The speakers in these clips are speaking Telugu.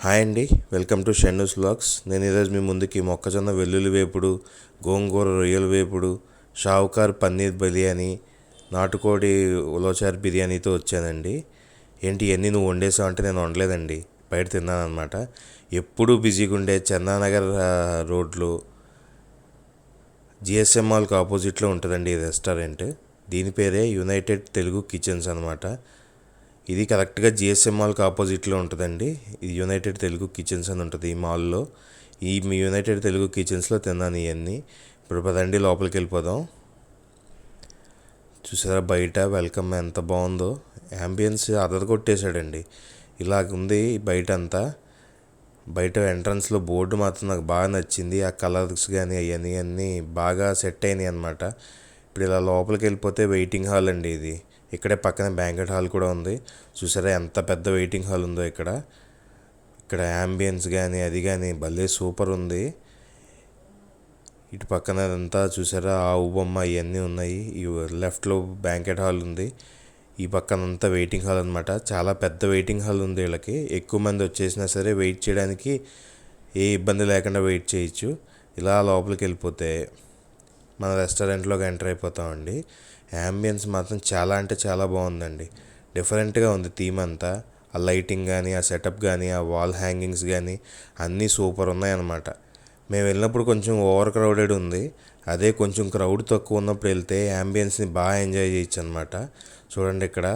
హాయ్ అండి, వెల్కమ్ టు షెన్నూస్ వ్లాగ్స్. నేను ఈరోజు మీ ముందుకి మొక్కజొన్న వెల్లుల్లి వేపుడు, గోంగూర రొయ్యల వేపుడు, షావుకార్ పన్నీర్ బిర్యానీ, నాటుకోడి ఉలవచారు బిర్యానీతో వచ్చానండి. ఏంటి ఇవన్నీ నువ్వు వండేసావు అంటే నేను వండలేదండి, బయట తిన్నాను అనమాట. ఎప్పుడూ బిజీగా ఉండే చందానగర్ రోడ్లో జిఎస్ఎం మాల్కి ఆపోజిట్లో ఉంటుందండి ఈ రెస్టారెంట్. దీని పేరే యునైటెడ్ తెలుగు కిచెన్స్ అనమాట. ఇది కరెక్ట్గా జిఎస్ఎం మాల్కి ఆపోజిట్లో ఉంటుందండి. ఇది యునైటెడ్ తెలుగు కిచెన్స్ అని ఉంటుంది ఈ మాల్లో. మీ యునైటెడ్ తెలుగు కిచెన్స్లో తిన్నాను ఇవన్నీ. ఇప్పుడు పదండి లోపలికి వెళ్ళిపోదాం. చూసారా బయట వెల్కమ్ ఎంత బాగుందో, యాంబియన్స్ అదర్ కొట్టేశాడండి. ఇలాగుంది బయట అంతా. బయట ఎంట్రన్స్లో బోర్డు మాత్రం నాకు బాగా నచ్చింది. ఆ కలర్స్ కానీ అవన్నీ అన్నీ బాగా సెట్ అయినాయి అనమాట. ఇప్పుడు ఇలా లోపలికి వెళ్ళిపోతే వెయిటింగ్ హాల్ అండి ఇది. ఇక్కడే పక్కన బ్యాంకెట్ హాల్ కూడా ఉంది. చూసారా ఎంత పెద్ద వెయిటింగ్ హాల్ ఉందో ఇక్కడ. ఇక్కడ యాంబియన్స్ కానీ అది కానీ భలే సూపర్ ఉంది. ఇటు పక్కన అంతా చూసారా ఆవు బొమ్మ ఇవన్నీ ఉన్నాయి. ఈ లెఫ్ట్లో బ్యాంకెట్ హాల్ ఉంది. ఈ పక్కన అంతా వెయిటింగ్ హాల్ అనమాట. చాలా పెద్ద వెయిటింగ్ హాల్ ఉంది వీళ్ళకి. ఎక్కువ మంది వచ్చేసినా సరే వెయిట్ చేయడానికి ఏ ఇబ్బంది లేకుండా వెయిట్ చేయొచ్చు. ఇలా లోపలికి వెళ్ళిపోతే మన రెస్టారెంట్లోకి ఎంటర్ అయిపోతామండి. యాంబియన్స్ మాత్రం చాలా అంటే చాలా బాగుందండి. డిఫరెంట్గా ఉంది థీమ్ అంతా. ఆ లైటింగ్ కానీ, ఆ సెటప్ కానీ, ఆ వాల్ హ్యాంగింగ్స్ కానీ అన్నీ సూపర్ ఉన్నాయన్నమాట. మేము వెళ్ళినప్పుడు కొంచెం ఓవర్ క్రౌడెడ్ ఉంది. అదే కొంచెం క్రౌడ్ తక్కువ ఉన్నప్పుడు వెళ్తే యాంబియన్స్ని బాగా ఎంజాయ్ చేయొచ్చు అనమాట. చూడండి ఇక్కడ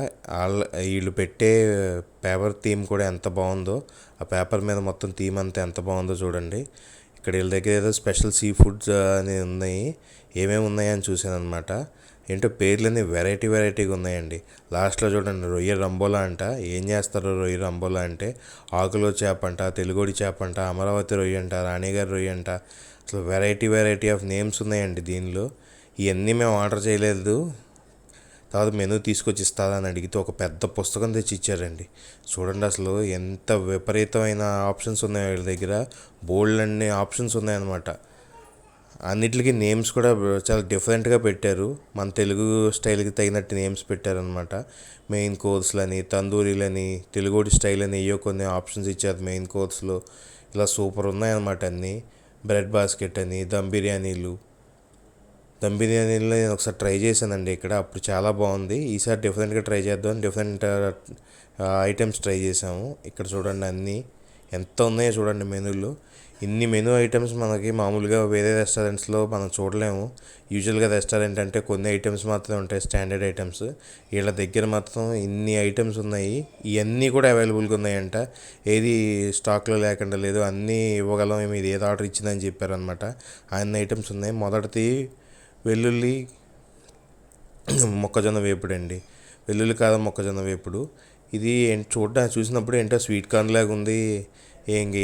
వీళ్ళు పెట్టే పేపర్ థీమ్ కూడా ఎంత బాగుందో. ఆ పేపర్ మీద మొత్తం థీమ్ అంతా ఎంత బాగుందో చూడండి. ఇక్కడ వీళ్ళ దగ్గర ఏదో స్పెషల్ సీ ఫుడ్స్ అని ఉన్నాయి. ఏమేమి ఉన్నాయని చూశాను అనమాట. ఏంటో పేర్లన్నీ వెరైటీగా ఉన్నాయండి. లాస్ట్లో చూడండి రొయ్య రంబోలా అంట. ఏం చేస్తారు రొయ్య రంబోలా అంటే? ఆకులో చేప అంట, తెలుగోడి చేప అంట, అమరావతి రొయ్య అంట, రాణిగారి రొయ్య అంట. అసలు వెరైటీ ఆఫ్ నేమ్స్ ఉన్నాయండి దీనిలో. ఇవన్నీ మేము ఆర్డర్ చేయలేదు. తర్వాత మెనూ తీసుకొచ్చి ఇస్తారని అడిగితే ఒక పెద్ద పుస్తకం తెచ్చి ఇచ్చారండి. చూడండి అసలు ఎంత విపరీతమైన ఆప్షన్స్ ఉన్నాయి వీళ్ళ దగ్గర. బోల్డ్ అన్ని ఆప్షన్స్ ఉన్నాయన్నమాట. అన్నిటికీ నేమ్స్ కూడా చాలా డిఫరెంట్గా పెట్టారు. మన తెలుగు స్టైల్కి తగినట్టు నేమ్స్ పెట్టారనమాట. మెయిన్ కోర్స్లని, తందూరీలని, తెలుగుడి స్టైల్ అని ఏయో కొన్ని ఆప్షన్స్ ఇచ్చారు మెయిన్ కోర్స్లో. ఇలా సూపర్ ఉన్నాయన్నమాట అన్నీ. బ్రెడ్ బాస్కెట్ అని, దమ్ బిర్యానీలు నేను ఒకసారి ట్రై చేశానండి ఇక్కడ. అప్పుడు చాలా బాగుంది. ఈసారి డిఫరెంట్గా ట్రై చేద్దాం, డిఫరెంట్ ఐటమ్స్ ట్రై చేసాము. ఇక్కడ చూడండి అన్నీ ఎంత ఉన్నాయో చూడండి మెనూలో. ఇన్ని మెనూ ఐటమ్స్ మనకి మామూలుగా వేరే రెస్టారెంట్స్లో మనం చూడలేము. యూజువల్గా రెస్టారెంట్ అంటే కొన్ని ఐటమ్స్ మాత్రమే ఉంటాయి, స్టాండర్డ్ ఐటమ్స్. వీళ్ళ దగ్గర మాత్రం ఇన్ని ఐటమ్స్ ఉన్నాయి. ఇవన్నీ కూడా అవైలబుల్గా ఉన్నాయంట. ఏది స్టాక్లో లేకుండా లేదు, అన్నీ ఇవ్వగలం, మీరు ఏది ఆర్డర్ ఇచ్చిందని చెప్పారనమాట. అన్ని ఐటమ్స్ ఉన్నాయి. మొదటిది వెల్లుల్లి మొక్కజొన్న వేపుడు అండి. వెల్లుల్లి కారం మొక్కజొన్న వేపుడు. ఇది చూసినప్పుడు ఏంటో స్వీట్ కార్న్ లాగా ఉంది.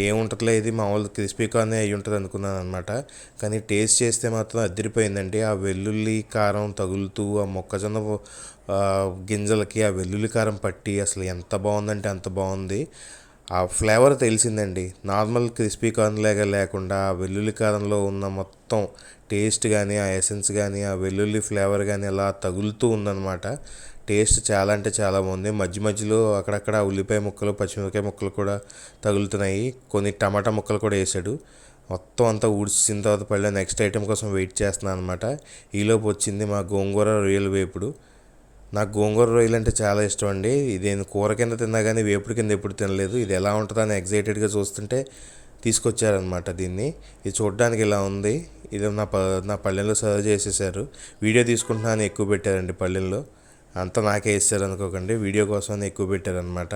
ఏముంటుందిలే, ఇది మామూలు క్రిస్పీ కార్న్ అయి ఉంటుంది అనుకున్నాను అనమాట. కానీ టేస్ట్ చేస్తే మాత్రం అదిరిపోయిందండి. ఆ వెల్లుల్లి కారం తగులుతూ ఆ మొక్కజొన్న గింజలకి ఆ వెల్లుల్లి కారం పట్టి అసలు ఎంత బాగుందంటే అంత బాగుంది. ఆ ఫ్లేవర్ తెలిసిందండి. నార్మల్ క్రిస్పీ కార్న్ లాగా లేకుండా ఆ వెల్లుల్లి కారంలో ఉన్న మొత్తం టేస్ట్ కానీ, ఆ ఎసెన్స్ కానీ, ఆ వెల్లుల్లి ఫ్లేవర్ కానీ అలా తగులుతూ ఉందన్నమాట. టేస్ట్ చాలా అంటే చాలా బాగుంది. మధ్యలో అక్కడక్కడ ఉల్లిపాయ ముక్కలు, పచ్చిమిరపకాయ ముక్కలు కూడా తగులుతున్నాయి. కొన్ని టమాటా ముక్కలు కూడా వేసాడు. మొత్తం అంతా ఊడ్చిన తర్వాత పళ్ళ నెక్స్ట్ ఐటెం కోసం వెయిట్ చేస్తున్నాను అనమాట. ఈలోపు వచ్చింది మా గోంగూర రొయ్యల వేపుడు. నాకు గోంగూర రొయ్యలు అంటే చాలా ఇష్టం అండి. ఇది నేను కూర కింద తిన్నా కానీ వేపుడు కింద ఎప్పుడు తినలేదు. ఇది ఎలా ఉంటుందని ఎగ్జైటెడ్గా చూస్తుంటే తీసుకొచ్చారనమాట దీన్ని. ఇది చూడడానికి ఇలా ఉంది. ఇది నా పళ్ళెంలో సర్వ్ చేసేసారు. వీడియో తీసుకుంటున్నాను ఎక్కువ పెట్టారండి పళ్ళెంలో. అంతా నాకే ఇస్తారు అనుకోకండి, వీడియో కోసం ఎక్కువ పెట్టారనమాట.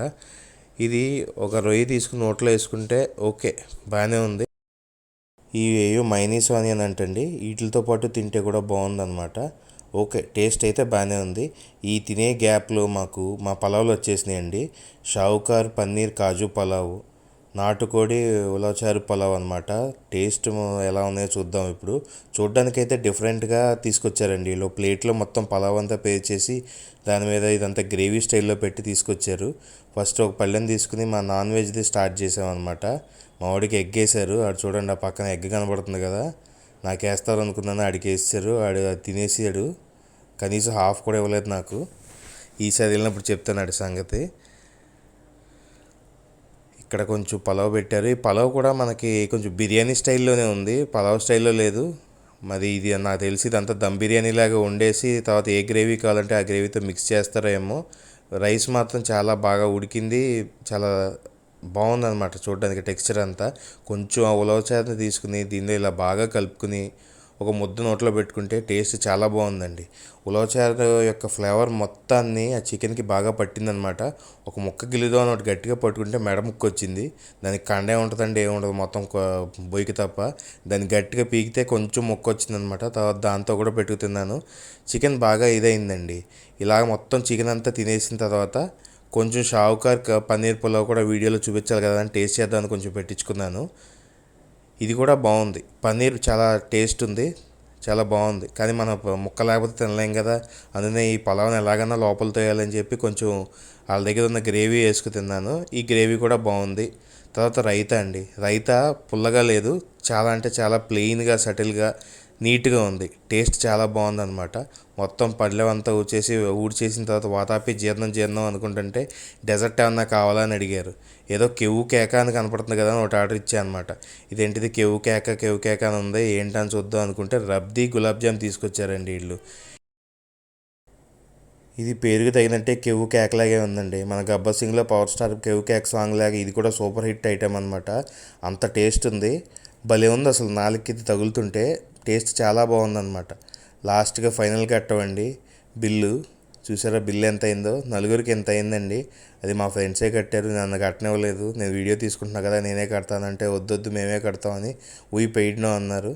ఇది ఒక రొయ్య తీసుకుని నోట్లో వేసుకుంటే ఓకే బాగానే ఉంది. ఏయో మైనీస్ ఆనియన్ అంటండి, వీటితో పాటు తింటే కూడా బాగుందన్నమాట. ఓకే టేస్ట్ అయితే బాగానే ఉంది. ఈ తినే గ్యాప్లో మాకు మా పలావులు వచ్చేసినాయండి. షావుకార్ పన్నీర్ కాజు పలావు, నాటుకోడి ఉలవచారు పలావ్ అనమాట. టేస్ట్ ఎలా ఉన్నాయో చూద్దాం ఇప్పుడు. చూడ్డానికైతే డిఫరెంట్గా తీసుకొచ్చారండి. వీళ్ళు ప్లేట్లో మొత్తం పలావ్ అంతా పే చేసి దాని మీద ఇదంతా గ్రేవీ స్టైల్లో పెట్టి తీసుకొచ్చారు. ఫస్ట్ ఒక పళ్ళెం తీసుకుని మా నాన్ వెజ్ది స్టార్ట్ చేసామన్నమాట. మా వాడికి ఎగ్ వేసారు. ఆడు చూడండి ఆ పక్కన ఎగ్ కనబడుతుంది కదా, నాకు వేస్తారు అనుకున్నాను, ఆడికి వేసారు. ఆడు తినేసాడు. కనీసం హాఫ్ కూడా ఇవ్వలేదు నాకు. ఈసారి వెళ్ళినప్పుడు చెప్తాను ఆడి సంగతి. ఇక్కడ కొంచెం పలావ్ పెట్టారు. ఈ పలావ్ కూడా మనకి కొంచెం బిర్యానీ స్టైల్లోనే ఉంది, పలావ్ స్టైల్లో లేదు. మరి ఇది నాకు తెలిసి ఇదంతా దమ్ బిర్యానీ లాగా వండేసి తర్వాత ఏ గ్రేవీ కావాలంటే ఆ గ్రేవీతో మిక్స్ చేస్తారేమో. రైస్ మాత్రం చాలా బాగా ఉడికింది, చాలా బాగుందన్నమాట చూడడానికి టెక్స్చర్ అంతా. కొంచెం ఆ ఉలవ చారుని తీసుకుని దీనిలో ఇలా బాగా కలుపుకుని ఒక ముద్ద నోట్లో పెట్టుకుంటే టేస్ట్ చాలా బాగుందండి. ఉలవచారు యొక్క ఫ్లేవర్ మొత్తాన్ని ఆ చికెన్కి బాగా పట్టిందనమాట. ఒక ముక్క గిల్లుదో అని ఒకటి గట్టిగా పట్టుకుంటే మెడ ముక్క వచ్చింది. దానికి కండే ఉంటుందండి, ఏముండదు, మొత్తం బొయ్యికి తప్ప. దాన్ని గట్టిగా పీకితే కొంచెం ముక్క వచ్చిందనమాట. తర్వాత దాంతో కూడా పెట్టుకు తిన్నాను. చికెన్ బాగా ఇదైందండి. ఇలాగ మొత్తం చికెన్ అంతా తినేసిన తర్వాత కొంచెం షావుకార్ పన్నీర్ పులావ్ కూడా వీడియోలో చూపించాలి కదా అని టేస్ట్ చేద్దామని కొంచెం పెట్టించుకున్నాను. ఇది కూడా బాగుంది, పన్నీర్ చాలా టేస్ట్ ఉంది, చాలా బాగుంది. కానీ మన ముక్క లేకపోతే తినలేం కదా, అందుకనే ఈ పలావ్ని ఎలాగన్నా లోపల తోయాలని చెప్పి కొంచెం వాళ్ళ దగ్గర ఉన్న గ్రేవీ వేసుకు తిన్నాను. ఈ గ్రేవీ కూడా బాగుంది. తర్వాత రైతా అండి, రైతా పుల్లగా లేదు, చాలా అంటే చాలా ప్లెయిన్గా సటిల్గా నీట్గా ఉంది. టేస్ట్ చాలా బాగుందన్నమాట. మొత్తం పళ్ళెం అంతా ఊడ్చేసిన తర్వాత వాతాపి జీర్ణం అనుకుంటుంటే డెజర్ట్ ఏమన్నా కావాలని అడిగారు. ఏదో కెవ్వు కేక అని కనపడుతుంది కదా అని ఒకటి ఆర్డర్ ఇచ్చా అనమాట. ఇదేంటిది కెవ్వు కేక అని ఉంది, ఏంటని చూద్దాం అనుకుంటే రబ్దీ గులాబ్ జామ్ తీసుకొచ్చారండి వీళ్ళు. ఇది పేరుకి తగినట్టే కెవ్వు కేకలాగే ఉందండి. మన గబ్బర్ సింగ్లో పవర్ స్టార్ కెవ్వు కేక్ సాంగ్ లాగా ఇది కూడా సూపర్ హిట్ ఐటెం అనమాట. అంత టేస్ట్ ఉంది, భలే ఉంది అసలు. నాలుగుకి తగులుతుంటే టేస్ట్ చాలా బాగుందన్నమాట. లాస్ట్గా ఫైనల్గా కట్టవండి బిల్లు. చూసారా బిల్లు ఎంత అయిందో? నలుగురికి ఎంత అయిందండి. అది మా ఫ్రెండ్సే కట్టారు, నన్ను కట్టనివ్వలేదు. నేను వీడియో తీసుకుంటున్నా కదా నేనే కడతానంటే వద్దొద్దు మేమే కడతామని పెయిడ్నో అన్నారు.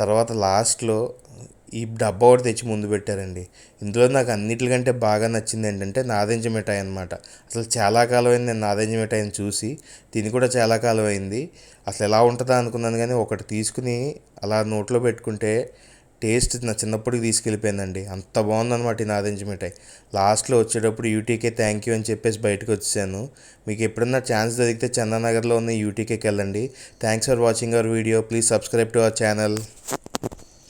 తర్వాత లాస్ట్లో ఈ డబ్బా ఒకటి తెచ్చి ముందు పెట్టారండి. ఇందులో నాకు అన్నిటికంటే బాగా నచ్చింది ఏంటంటే నారింజ మిఠాయి అనమాట. అసలు చాలా కాలం అయింది నేను నారింజ మిఠాయిని చూసి, తిని కూడా చాలా కాలం అయింది. అసలు ఎలా ఉంటుందా అనుకున్నాను, కానీ ఒకటి తీసుకుని అలా నోట్లో పెట్టుకుంటే టేస్ట్ నా చిన్నప్పటికి తీసుకెళ్ళిపోయిందండి. అంత బాగుందన్నమాట ఈ నారింజ మిఠాయి. లాస్ట్లో వచ్చేటప్పుడు యూటీకే థ్యాంక్ యూ అని చెప్పేసి బయటకు వచ్చాను. మీకు ఎప్పుడన్నా ఛాన్స్ దొరికితే చందానగర్లో ఉన్న యూటీకేకి వెళ్ళండి. Thanks for watching our video. Please subscribe to our channel.